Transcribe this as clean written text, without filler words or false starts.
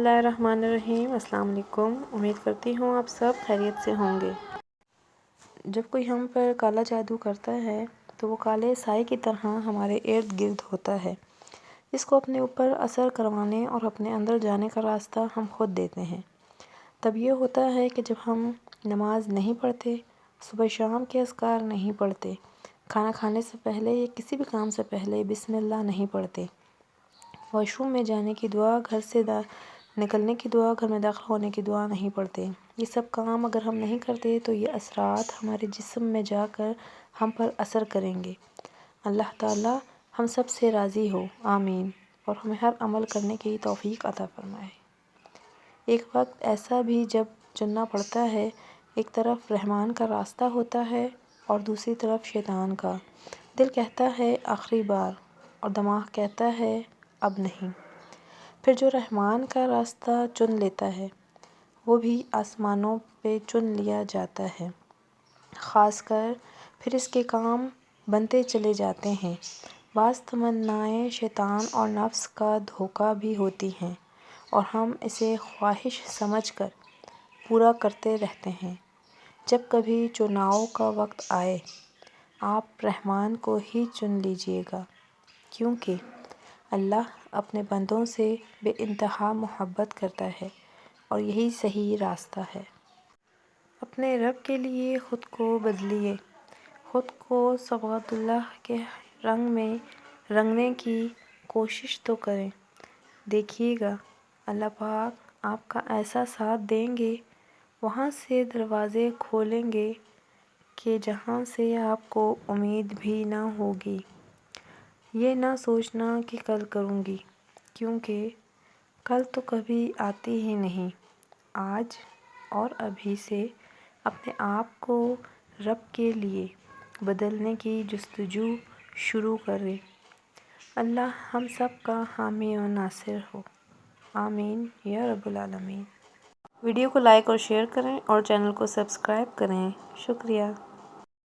اللہ الرحمن الرحیم۔ السلام علیکم۔ امید کرتی ہوں آپ سب خیریت سے ہوں گے۔ جب کوئی ہم پر کالا جادو کرتا ہے تو وہ کالے سائے کی طرح ہمارے ارد گرد ہوتا ہے۔ اس کو اپنے اوپر اثر کروانے اور اپنے اندر جانے کا راستہ ہم خود دیتے ہیں۔ تب یہ ہوتا ہے کہ جب ہم نماز نہیں پڑھتے، صبح شام کے اذکار نہیں پڑھتے، کھانا کھانے سے پہلے یا کسی بھی کام سے پہلے بسم اللہ نہیں پڑھتے، واش روم میں جانے کی دعا، گھر سے نکلنے کی دعا، گھر میں داخل ہونے کی دعا نہیں پڑھتے، یہ سب کام اگر ہم نہیں کرتے تو یہ اثرات ہمارے جسم میں جا کر ہم پر اثر کریں گے۔ اللہ تعالیٰ ہم سب سے راضی ہو، آمین، اور ہمیں ہر عمل کرنے کی توفیق عطا فرمائے۔ ایک وقت ایسا بھی جب چننا پڑتا ہے، ایک طرف رحمان کا راستہ ہوتا ہے اور دوسری طرف شیطان کا۔ دل کہتا ہے آخری بار، اور دماغ کہتا ہے اب نہیں۔ پھر جو رحمان کا راستہ چن لیتا ہے وہ بھی آسمانوں پہ چن لیا جاتا ہے۔ خاص کر پھر اس کے کام بنتے چلے جاتے ہیں۔ بعض تمنائیں شیطان اور نفس کا دھوکہ بھی ہوتی ہیں اور ہم اسے خواہش سمجھ کر پورا کرتے رہتے ہیں۔ جب کبھی چناؤ کا وقت آئے، آپ رحمان کو ہی چن لیجیے گا، کیونکہ اللہ اپنے بندوں سے بے انتہا محبت کرتا ہے اور یہی صحیح راستہ ہے۔ اپنے رب کے لیے خود کو بدلیے، خود کو صبغت اللہ کے رنگ میں رنگنے کی کوشش تو کریں۔ دیکھیے گا اللہ پاک آپ کا ایسا ساتھ دیں گے، وہاں سے دروازے کھولیں گے کہ جہاں سے آپ کو امید بھی نہ ہوگی۔ یہ نہ سوچنا کہ کل کروں گی، کیونکہ کل تو کبھی آتی ہی نہیں۔ آج اور ابھی سے اپنے آپ کو رب کے لیے بدلنے کی جستجو شروع کریں۔ اللہ ہم سب کا حامی و ناصر ہو، آمین یا رب العالمین۔ ویڈیو کو لائک اور شیئر کریں اور چینل کو سبسکرائب کریں۔ شکریہ۔